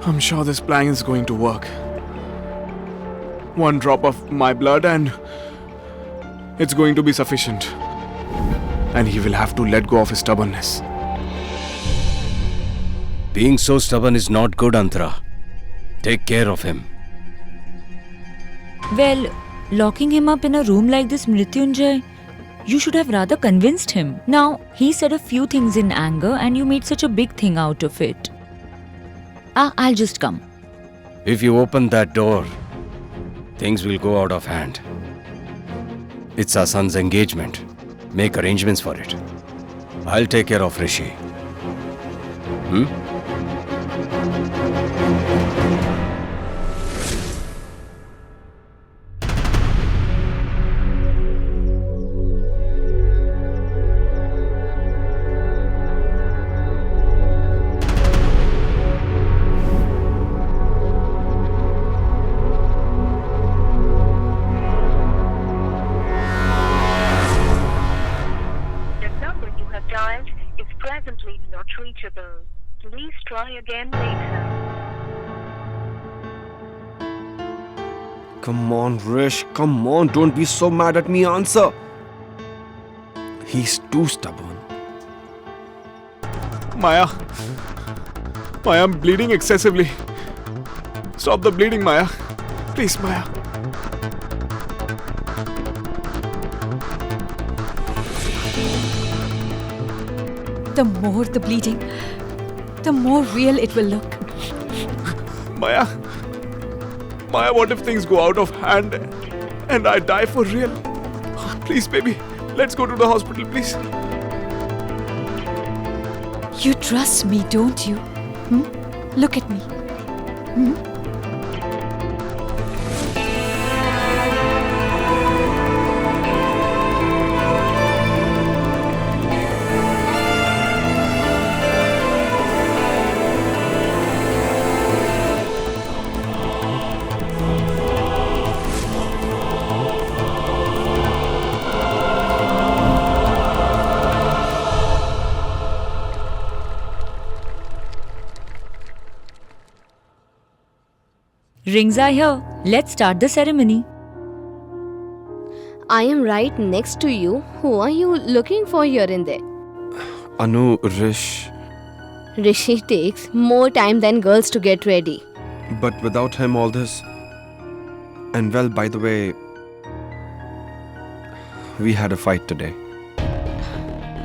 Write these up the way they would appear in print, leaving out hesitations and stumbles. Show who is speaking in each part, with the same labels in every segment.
Speaker 1: I'm sure this plan is going to work. One drop of my blood and it's going to be sufficient. And he will have to let go of his stubbornness.
Speaker 2: Being so stubborn is not good, Antara. Take care of him.
Speaker 3: Well, locking him up in a room like this, Mrityunjay, you should have rather convinced him. Now, he said a few things in anger and you made such a big thing out of it. I'll just come.
Speaker 2: If you open that door, things will go out of hand. It's our son's engagement. Make arrangements for it. I'll take care of Rishi.
Speaker 4: Dialed is presently not reachable. Please try again later.
Speaker 5: Come on, Rish. Come on. Don't be so mad at me. Answer. He's too stubborn.
Speaker 1: Maya, I'm bleeding excessively. Stop the bleeding, Maya. Please, Maya.
Speaker 6: The more the bleeding, the more real it will look.
Speaker 1: Maya, what if things go out of hand and I die for real? Please, baby, let's go to the hospital, please.
Speaker 6: You trust me, don't you? Look at me.
Speaker 3: Rings are here. Let's start the ceremony.
Speaker 7: I am right next to you. Who are you looking for here in there?
Speaker 5: Anu, Rish.
Speaker 7: Rishi takes more time than girls to get ready.
Speaker 5: But without him, all this. And well, by the way, we had a fight today.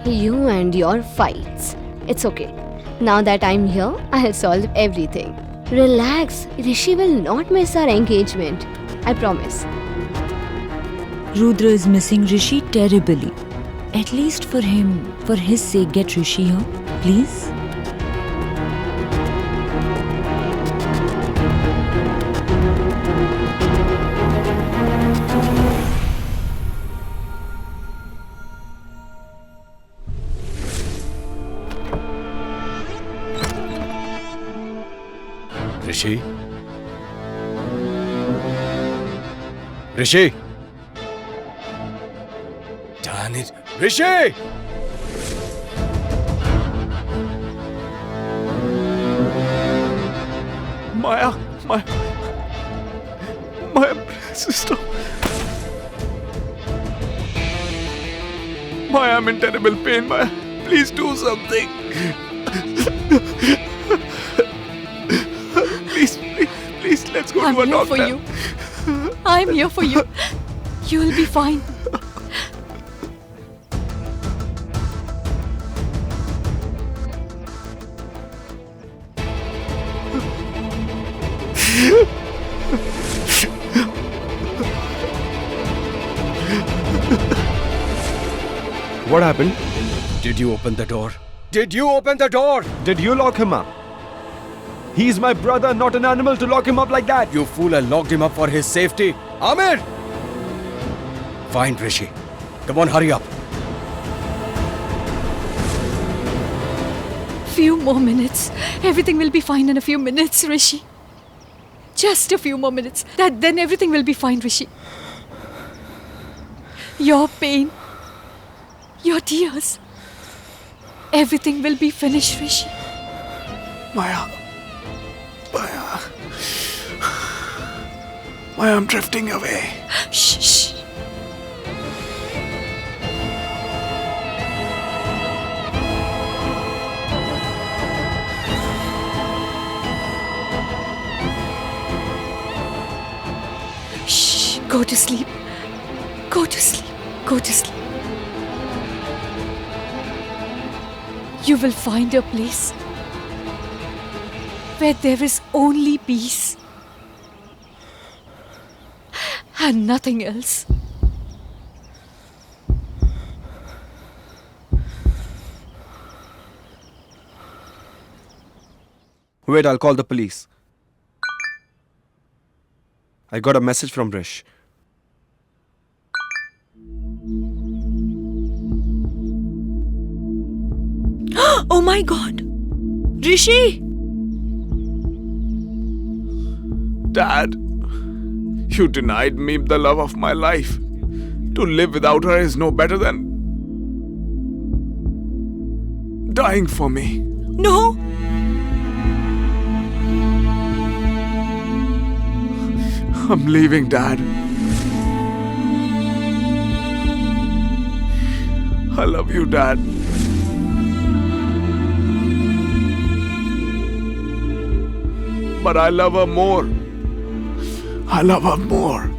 Speaker 7: You and your fights. It's okay. Now that I'm here, I'll solve everything. Relax. Rishi will not miss our engagement. I promise.
Speaker 3: Rudra is missing Rishi terribly. At least for him, for his sake, get Rishi here, please.
Speaker 2: Rishi? Rishi? Darn it. Rishi!
Speaker 1: Maya, my sister. Maya, I'm in terrible pain, Maya. Please do something. Please, let's go to a doctor.
Speaker 6: I'm here for you. I'm here for you. You will be fine.
Speaker 5: What happened?
Speaker 2: Did you open the door? Did you open the door?
Speaker 5: Did you lock him up? He's my brother, not an animal to lock him up like that.
Speaker 2: You fool, I locked him up for his safety. Amir! Find Rishi. Come on, hurry up.
Speaker 6: Few more minutes. Everything will be fine in a few minutes, Rishi. Just a few more minutes. Then everything will be fine, Rishi. Your pain, your tears, everything will be finished, Rishi.
Speaker 1: Maya. Maya. Maya, I'm drifting away.
Speaker 6: Shh, shh. Shh. Go to sleep. Go to sleep. Go to sleep. You will find a place where there is only peace and nothing else.
Speaker 5: Wait, I'll call the police. I got a message from Rish.
Speaker 3: Oh my god! Rishi!
Speaker 1: Dad, you denied me the love of my life. To live without her is no better than dying for me.
Speaker 3: No!
Speaker 1: I'm leaving, Dad. I love you, Dad. But I love her more. I love her more.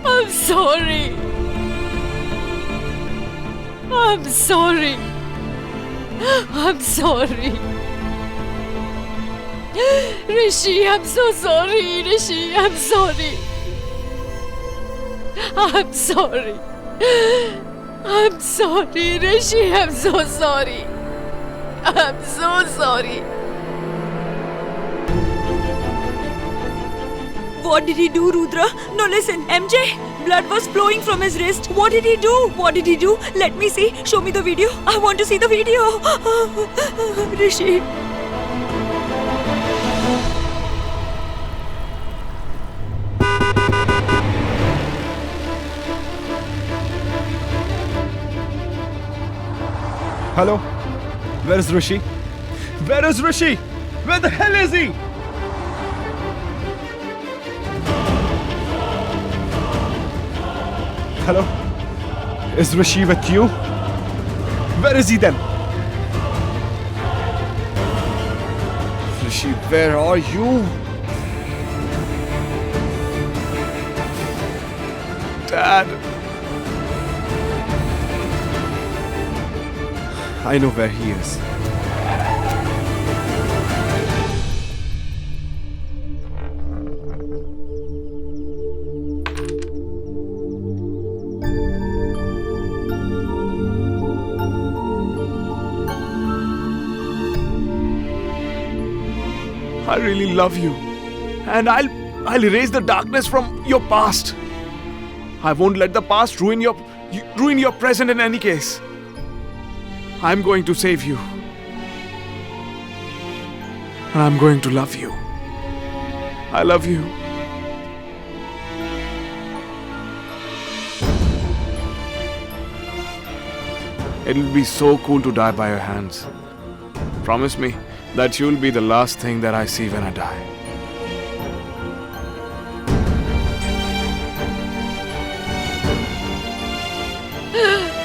Speaker 6: I'm sorry. I'm sorry. I'm sorry. Rishi, I'm so sorry. Rishi, I'm sorry. I'm sorry. I'm sorry, Rishi. I'm so sorry. I'm so sorry.
Speaker 3: What did he do, Rudra? No, listen, MJ! Blood was flowing from his wrist. What did he do? What did he do? Let me see. Show me the video. I want to see the video. Rishi.
Speaker 5: Hello? Where is Rishi? Where is Rishi? Where the hell is he? Hello? Is Rishi with you? Where is he then? Rishi, where are you?
Speaker 1: Dad,
Speaker 5: I know where he is.
Speaker 1: I really love you. And I'll erase the darkness from your past. I won't let the past ruin your present in any case. I'm going to save you. And I'm going to love you. I love you. It'll be so cool to die by your hands. Promise me that you'll be the last thing that I see when I die.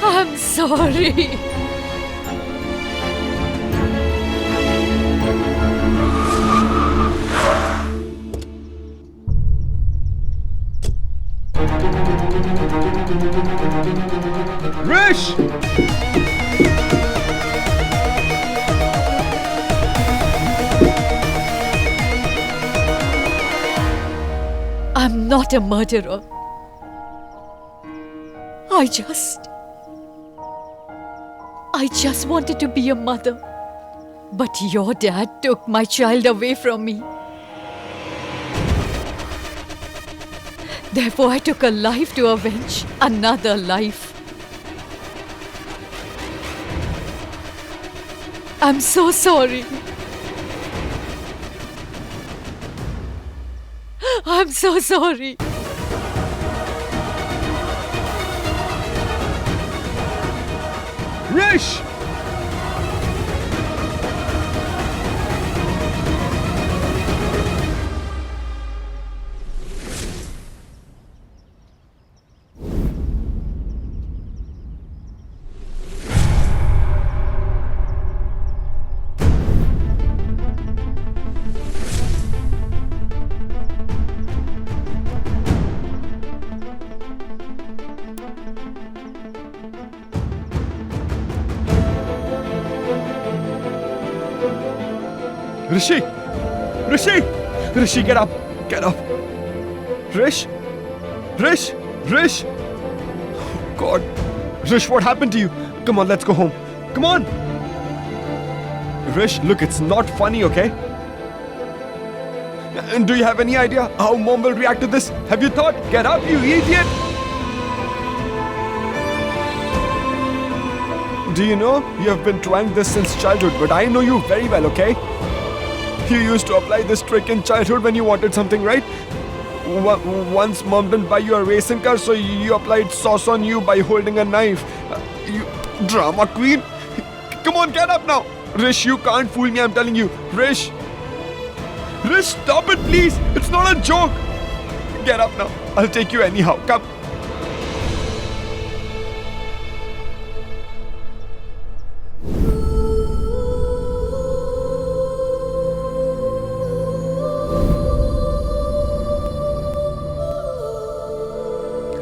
Speaker 6: I'm sorry.
Speaker 5: Rish!
Speaker 6: not a murderer. I just wanted to be a mother. But your dad took my child away from me. Therefore, I took a life to avenge another life. I'm so sorry. I'm so sorry.
Speaker 5: Rish! Rishi! Rishi! Rishi, get up! Get up! Rish! Rish! Rish! Oh God! Rish, what happened to you? Come on, let's go home. Come on! Rish, look, it's not funny, okay? And do you have any idea how Mom will react to this? Have you thought? Get up, you idiot! Do you know, you have been trying this since childhood, but I know you very well, okay? You used to apply this trick in childhood when you wanted something, right? Once Mom didn't buy you a racing car, so you applied sauce on you by holding a knife. You drama queen! Come on, get up now! Rish, you can't fool me, I'm telling you. Rish! Rish, stop it, please! It's not a joke! Get up now. I'll take you anyhow. Come.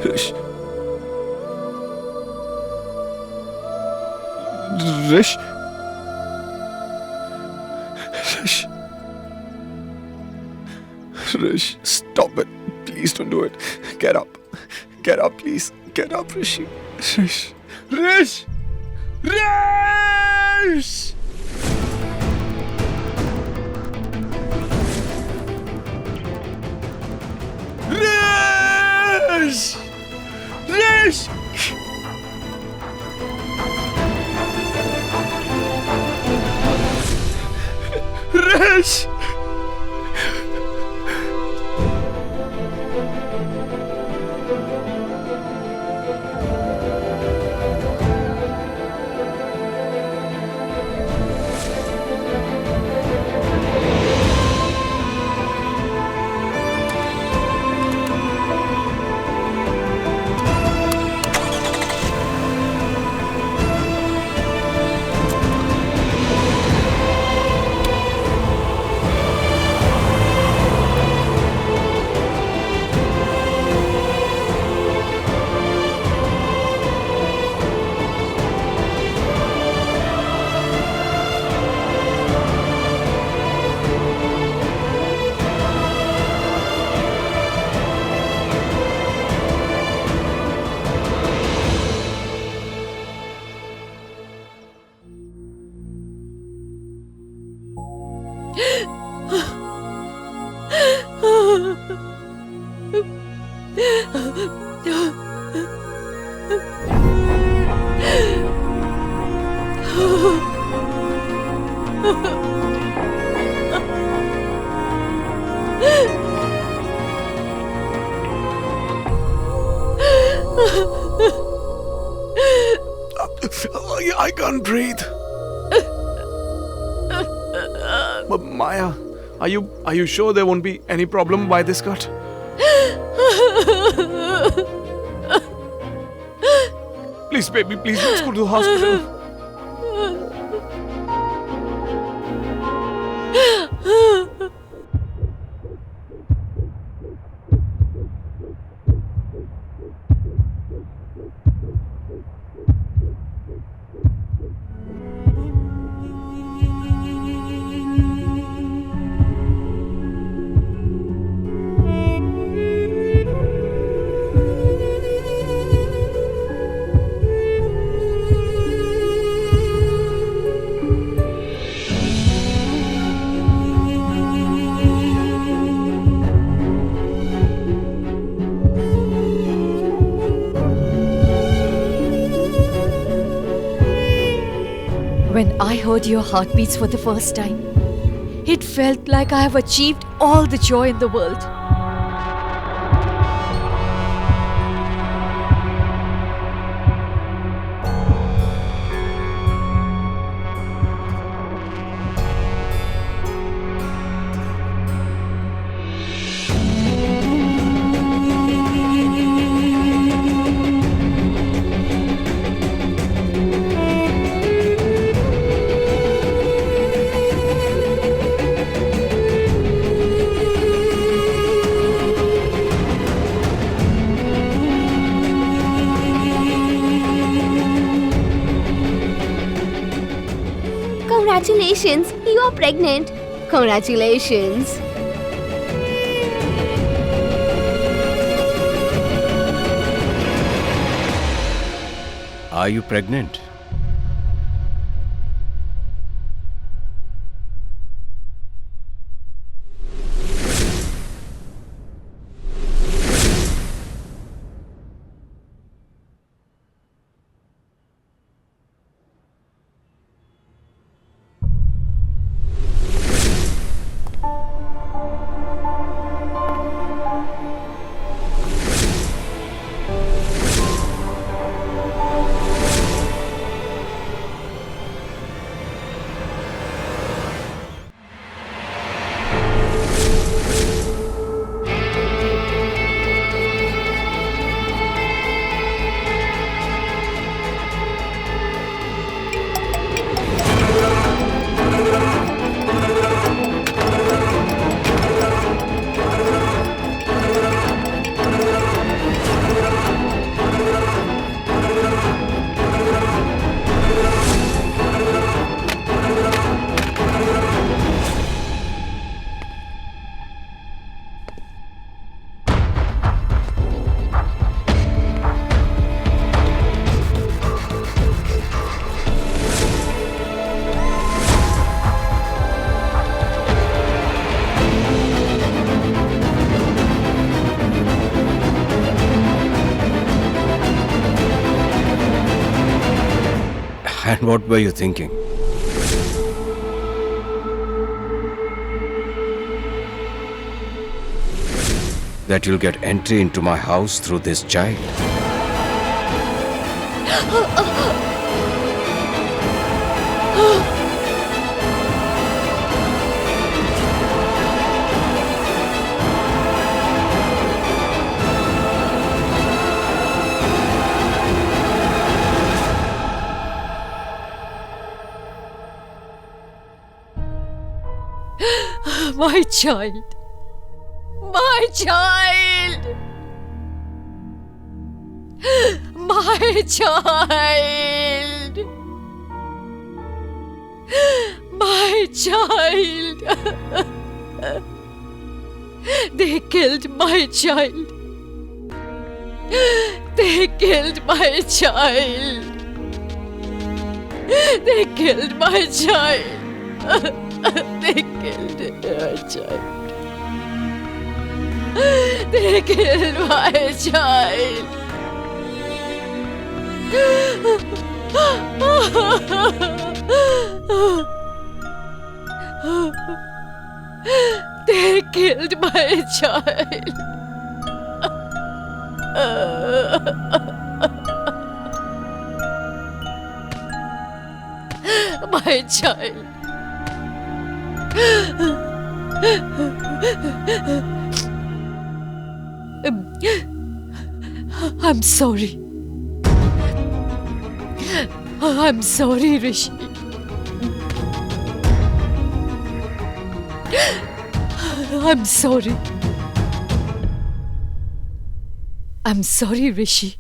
Speaker 5: Rish. Rish. Rish. Rish, stop it. Please don't do it. Get up. Get up, please. Get up, Rishi. Rish. Rish! Rish! Rish! Rish! Rish! I can't breathe. But Maya, are you sure there won't be any problem by this cut? Please, baby, please, let's go to the hospital.
Speaker 6: When I heard your heartbeats for the first time, it felt like I have achieved all the joy in the world.
Speaker 7: Congratulations, you are pregnant. Congratulations.
Speaker 2: Are you pregnant? And what were you thinking? That you'll get entry into my house through this child?
Speaker 6: My child. My child. My child. My child. They killed my child. They killed my child. They killed my child. They killed my child. They killed my child. They killed my child. My child. I'm sorry. I'm sorry, Rishi. I'm sorry. I'm sorry, Rishi.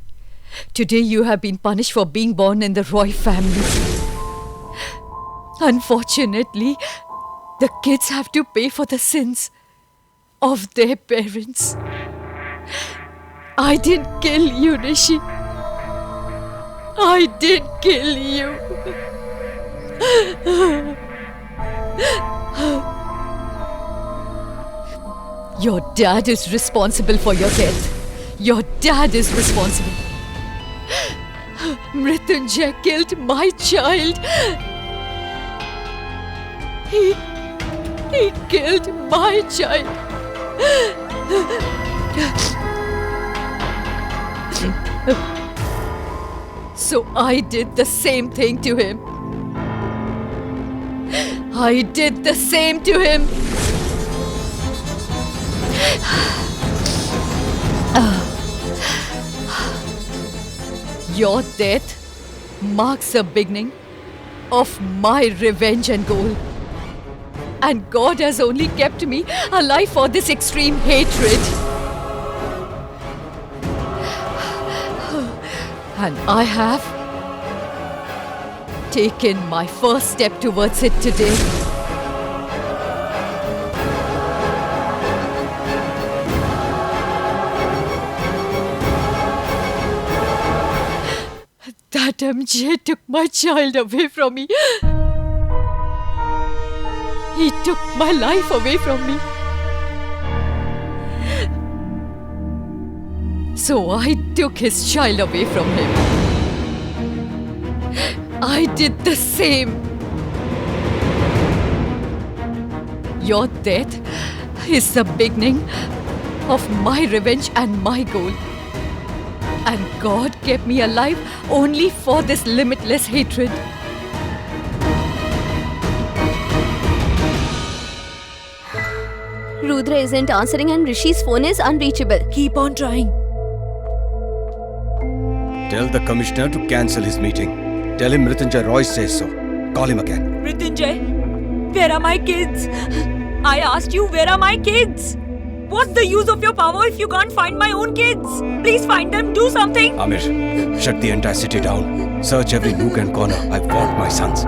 Speaker 6: Today you have been punished for being born in the Roy family. Unfortunately, the kids have to pay for the sins of their parents. I didn't kill you, Rishi. I didn't kill you. Your dad is responsible for your death. Your dad is responsible. Mrityunjay killed my child He killed my child. So I did the same thing to him. I did the same to him. Your death marks the beginning of my revenge and goal. And God has only kept me alive for this extreme hatred. And I have taken my first step towards it today. That MJ took my child away from me. He took my life away from me. So I took his child away from him. I did the same. Your death is the beginning of my revenge and my goal. And God kept me alive only for this limitless hatred.
Speaker 7: Rudra isn't answering and Rishi's phone is unreachable.
Speaker 3: Keep on trying.
Speaker 2: Tell the commissioner to cancel his meeting. Tell him Mrityunjay Roy says so. Call him again.
Speaker 3: Mrityunjay, where are my kids? I asked you, where are my kids? What's the use of your power if you can't find my own kids? Please find them, do something.
Speaker 2: Amir, shut the entire city down. Search every nook and corner. I want my sons.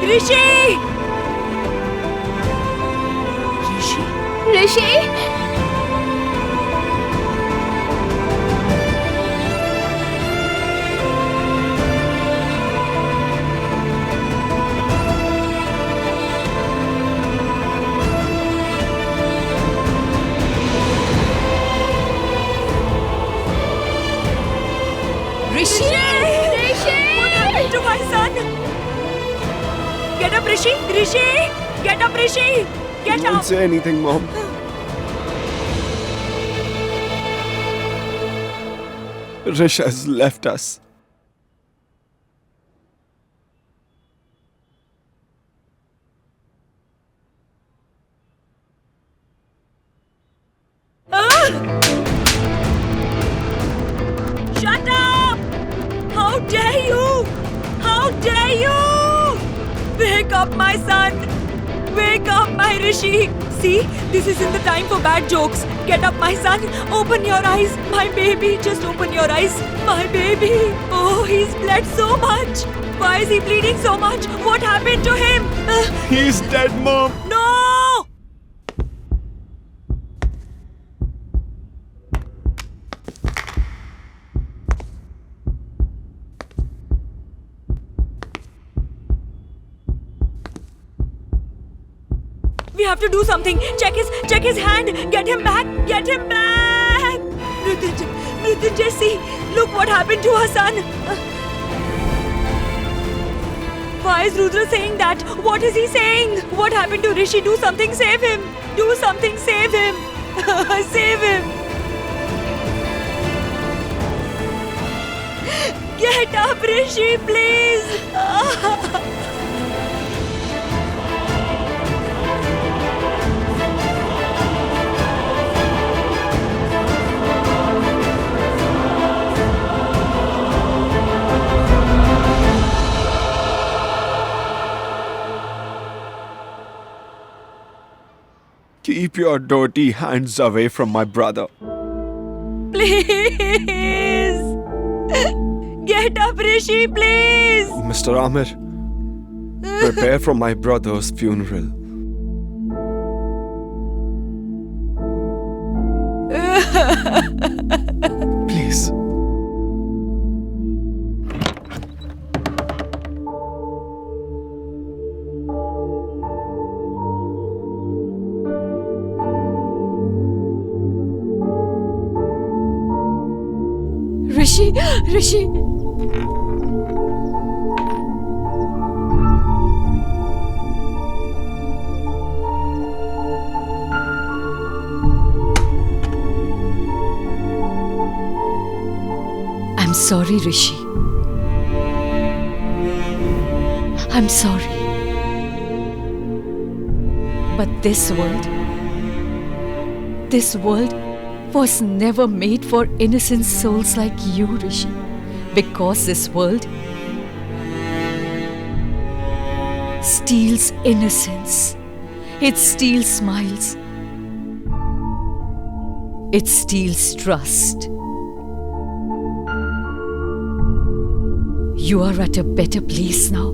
Speaker 3: Rishi!
Speaker 7: Rishi?
Speaker 6: Rishi!
Speaker 3: What happened to my son? Get up, Rishi! Rishi! Get up, Rishi! Get
Speaker 5: Don't
Speaker 3: up!
Speaker 5: say anything, Mom. Rish has left us.
Speaker 3: Shut up! How dare you! How dare you! Wake up, my son! Wake up, my Rishi! See, this isn't the time for bad jokes. Get up, my son. Open your eyes. My baby, just open your eyes. My baby. Oh, he's bled so much. Why is he bleeding so much? What happened to him?
Speaker 5: He's dead, Mom.
Speaker 3: No! We have to do something. Check his hand. Get him back. Get him back. Mrityunjay, see. Look what happened to our son. Why is Rudra saying that? What is he saying? What happened to Rishi? Do something. Save him. Do something. Save him. Save him. Get up, Rishi, please.
Speaker 5: Keep your dirty hands away from my brother.
Speaker 3: Please! Get up, Rishi, please!
Speaker 5: Mr. Amir, prepare for my brother's funeral. Please.
Speaker 6: Rishi. I'm sorry, Rishi. I'm sorry. But this world was never made for innocent souls like you, Rishi. Because this world steals innocence. It steals smiles. It steals trust. You are at a better place now.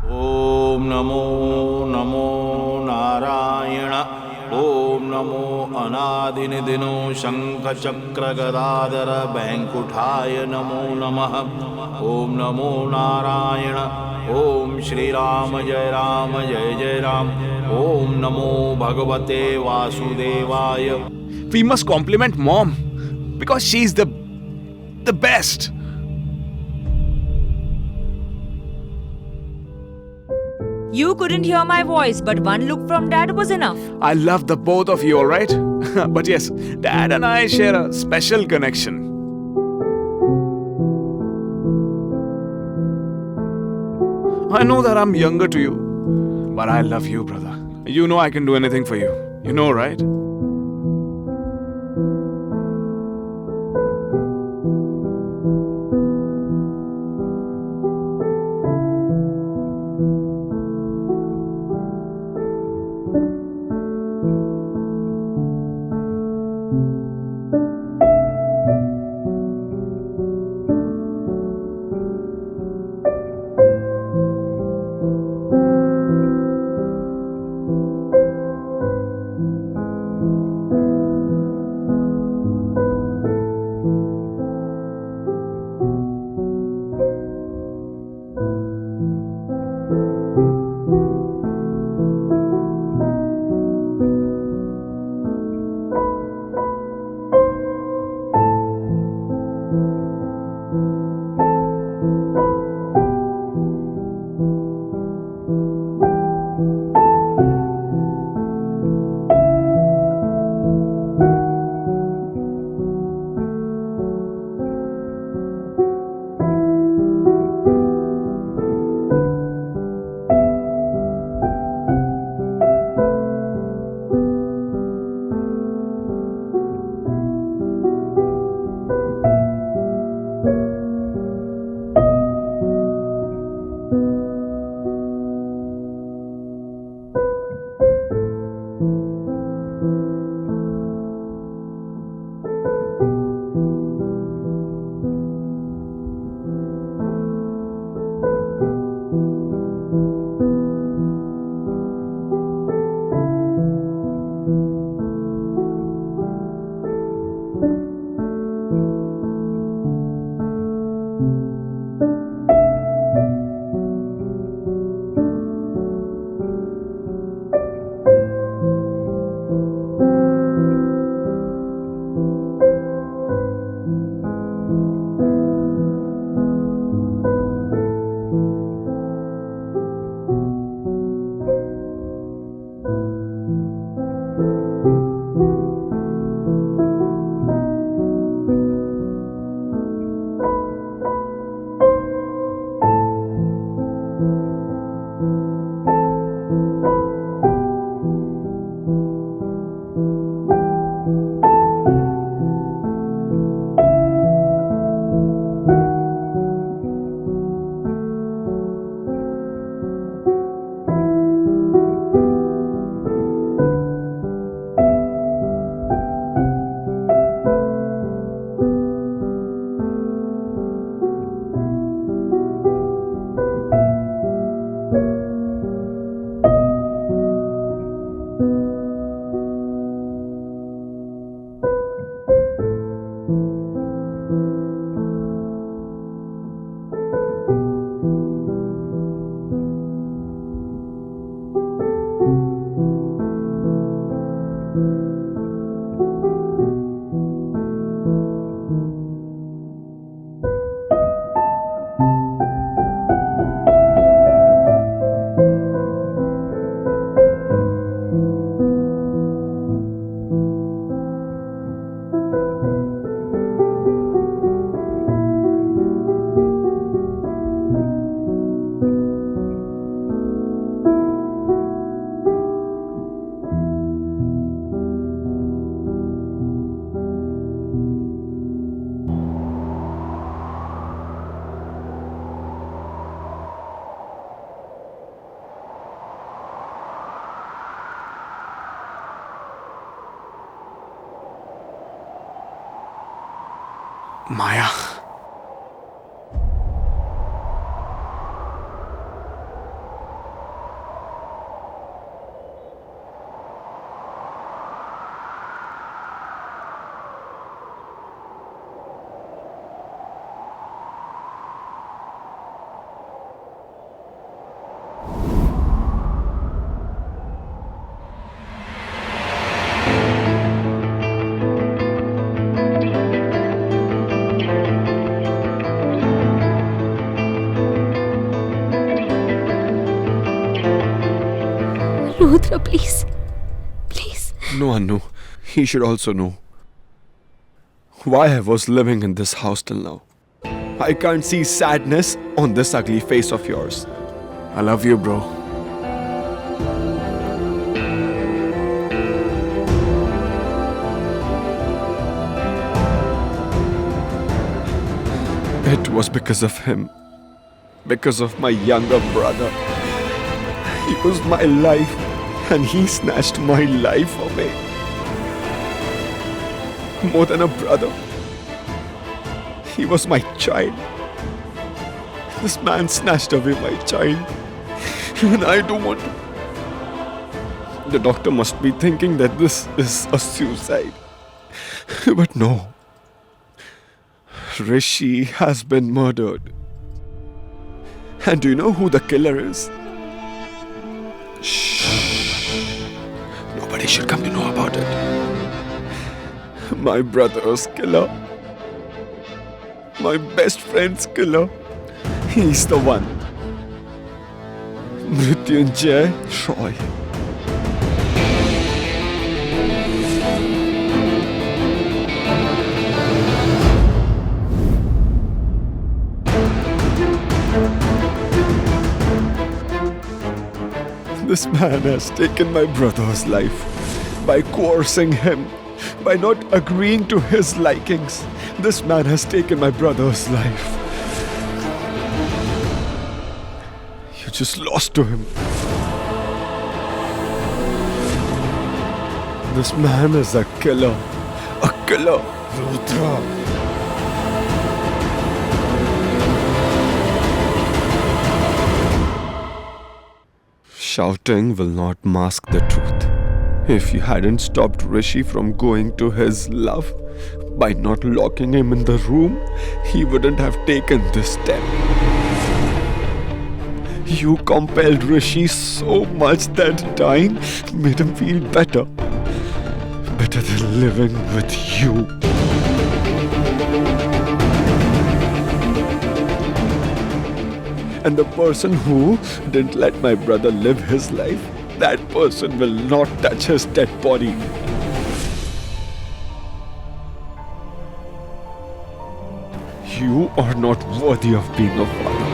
Speaker 8: Om Namo Narayana. Om Namo Anadinidino Shankha Chakra Gadadara Bankuthaya Namo Namah. Om Namo Narayana. Om Shri Rama Jai Rama Jai Jai Ram. Om Namo Bhagavate Vasudevaya.
Speaker 1: We must compliment Mom because she's the best.
Speaker 3: You couldn't hear my voice, but one look from Dad was enough.
Speaker 1: I love the both of you, alright? But yes, Dad and I share a special connection. I know that I'm younger to you, but I love you, brother. You know I can do anything for you. You know, right? Maya.
Speaker 7: Rudra, please. Please.
Speaker 5: No, Anu. He should also know why I was living in this house till now. I can't see sadness on this ugly face of yours.
Speaker 1: I love you, bro.
Speaker 5: It was because of him. Because of my younger brother. He was my life, and he snatched my life away. More than a brother. He was my child. This man snatched away my child. And I don't want to. The doctor must be thinking that this is a suicide. But no. Rishi has been murdered. And do you know who the killer is? Shh. Nobody should come to know about it. My brother's killer. My best friend's killer. He's the one. Mrityunjay Roy. This man has taken my brother's life by coercing him, by not agreeing to his likings. This man has taken my brother's life. You just lost to him. This man is a killer. A killer. Rudra. Shouting will not mask the truth. If you hadn't stopped Rishi from going to his love, by not locking him in the room, he wouldn't have taken this step. You compelled Rishi so much that dying made him feel better. Better than living with you. And the person who didn't let my brother live his life, that person will not touch his dead body. You are not worthy of being a father.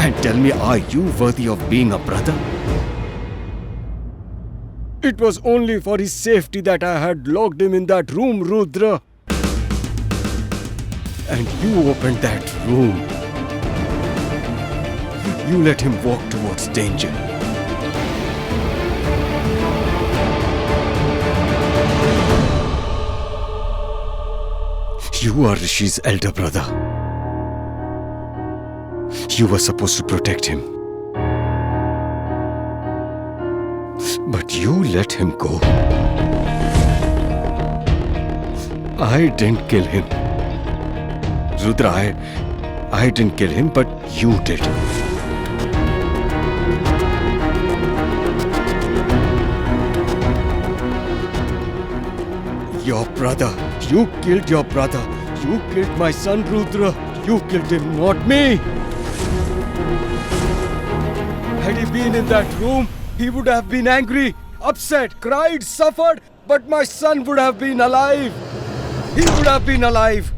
Speaker 2: And tell me, are you worthy of being a brother? It was only for his safety that I had locked him in that room, Rudra. And you opened that room. You let him walk towards danger. You are Rishi's elder brother. You were supposed to protect him. But you let him go. I didn't kill him. Rudra, I didn't kill him, but you did. Your brother. You killed your brother. You killed my son, Rudra. You killed him, not me. Had he been in that room, he would have been angry, upset, cried, suffered, but my son would have been alive. He would have been alive.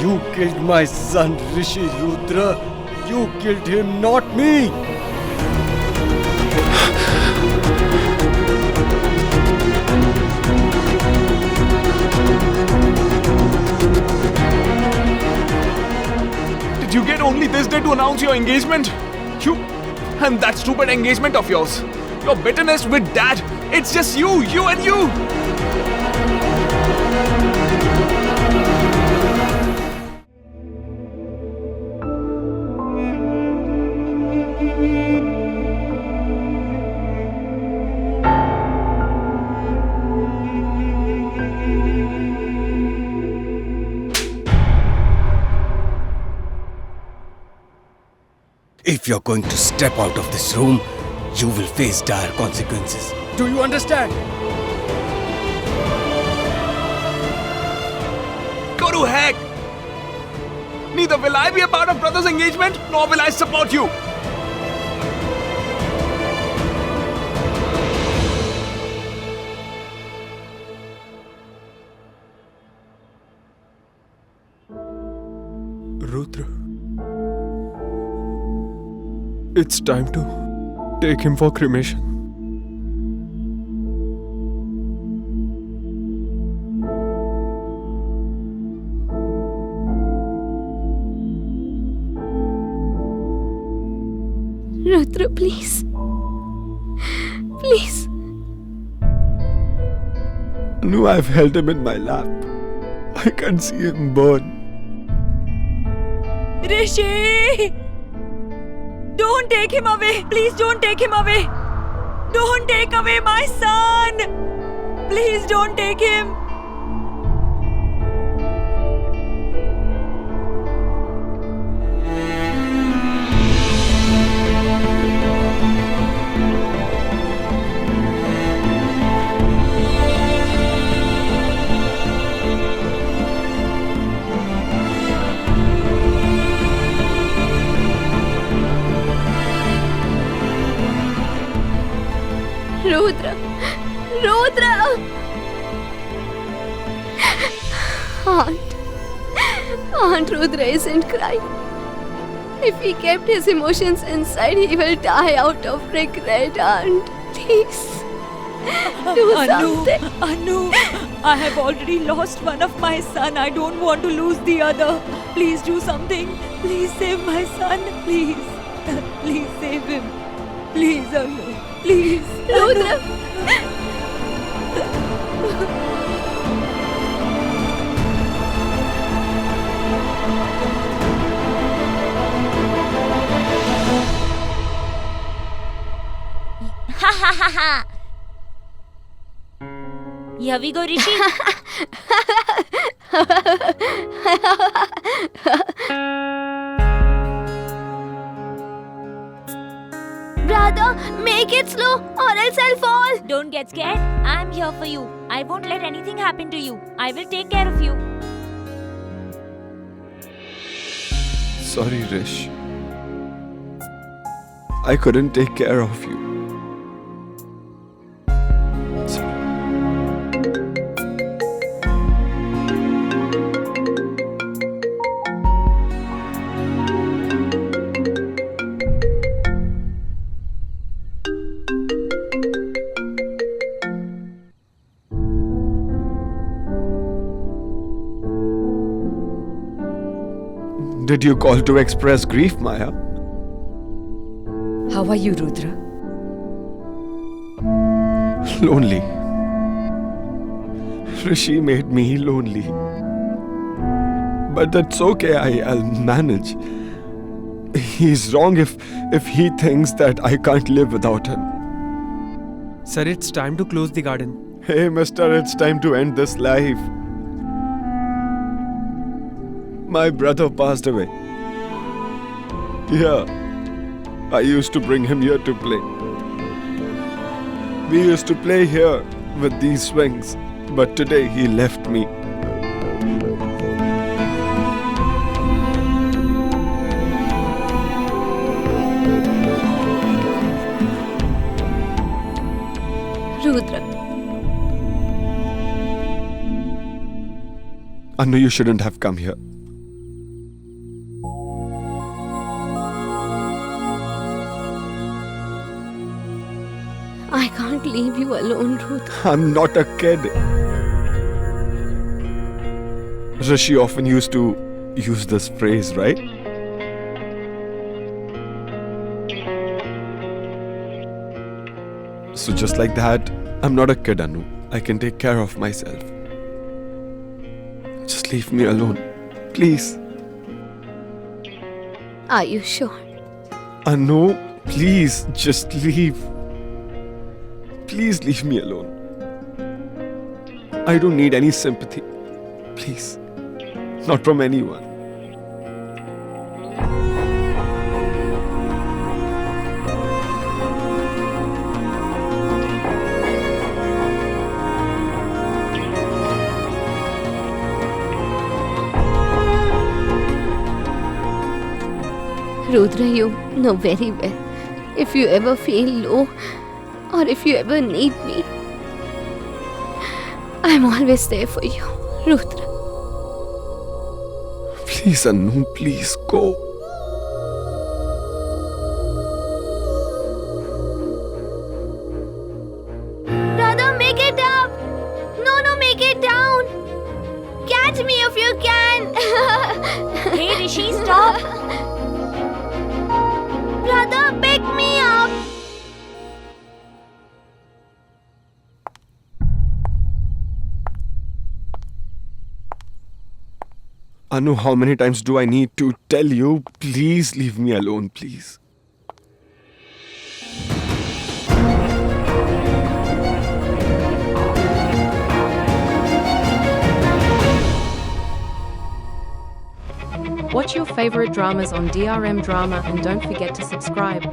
Speaker 2: You killed my son, Rishi, Rudra. You killed him, not me.
Speaker 1: this day to announce your engagement? You and that stupid engagement of yours. Your bitterness with Dad. It's just you and you.
Speaker 2: If you're going to step out of this room, you will face dire consequences. Do you understand?
Speaker 1: Go to heck! Neither will I be a part of brother's engagement, nor will I support you.
Speaker 5: Rudra. It's time to take him for cremation.
Speaker 7: Rudra, please. Please.
Speaker 5: No, I've held him in my lap. I can see him burn.
Speaker 3: Rishi! Don't take him away! Please don't take him away! Don't take away my son! Please don't take him!
Speaker 7: Rudra! Rudra! Aunt Rudra isn't crying. If he kept his emotions inside, he will die out of regret, Aunt. Please. Do something.
Speaker 3: Anu, I have already lost one of my son. I don't want to lose the other. Please do something. Please save my son. Please. Please save him. Please, Anu. Please.
Speaker 7: Rudra!
Speaker 3: Ha ha ha ha! Here we go, Rishi.
Speaker 7: Brother, make it slow or else I'll fall.
Speaker 3: Don't get scared. I'm here for you. I won't let anything happen to you. I will take care of you.
Speaker 5: Sorry, Rish. I couldn't take care of you. Did you call to express grief, Maya?
Speaker 6: How are you, Rudra?
Speaker 5: Lonely. Rishi made me lonely. But that's okay, I'll manage. He's wrong if he thinks that I can't live without him.
Speaker 9: Sir, it's time to close the garden.
Speaker 5: Hey, mister, it's time to end this life. My brother passed away. Yeah, I used to bring him here to play. We used to play here with these swings, but today he left me.
Speaker 7: Rudra.
Speaker 5: Anu, you shouldn't have come here.
Speaker 7: I can't leave you alone, Rudra.
Speaker 5: I'm not a kid. Rishi often used to use this phrase, right? So just like that, I'm not a kid, Anu. I can take care of myself. Just leave me alone. Please.
Speaker 7: Are you sure?
Speaker 5: Anu, please, just leave. Please leave me alone. I don't need any sympathy. Please. Not from anyone.
Speaker 7: Rudra, you know very well. If you ever feel low or if you ever need me, I'm always there for you, Rudra.
Speaker 5: Please, Anu, please go.
Speaker 7: Brother, make it up! No, make it down! Catch me if you can!
Speaker 3: Hey, Rishi, stop!
Speaker 7: Brother, pick me up!
Speaker 5: Anu, how many times do I need to tell you? Please leave me alone, please.
Speaker 10: Watch your favorite dramas on DRM Drama and don't forget to subscribe.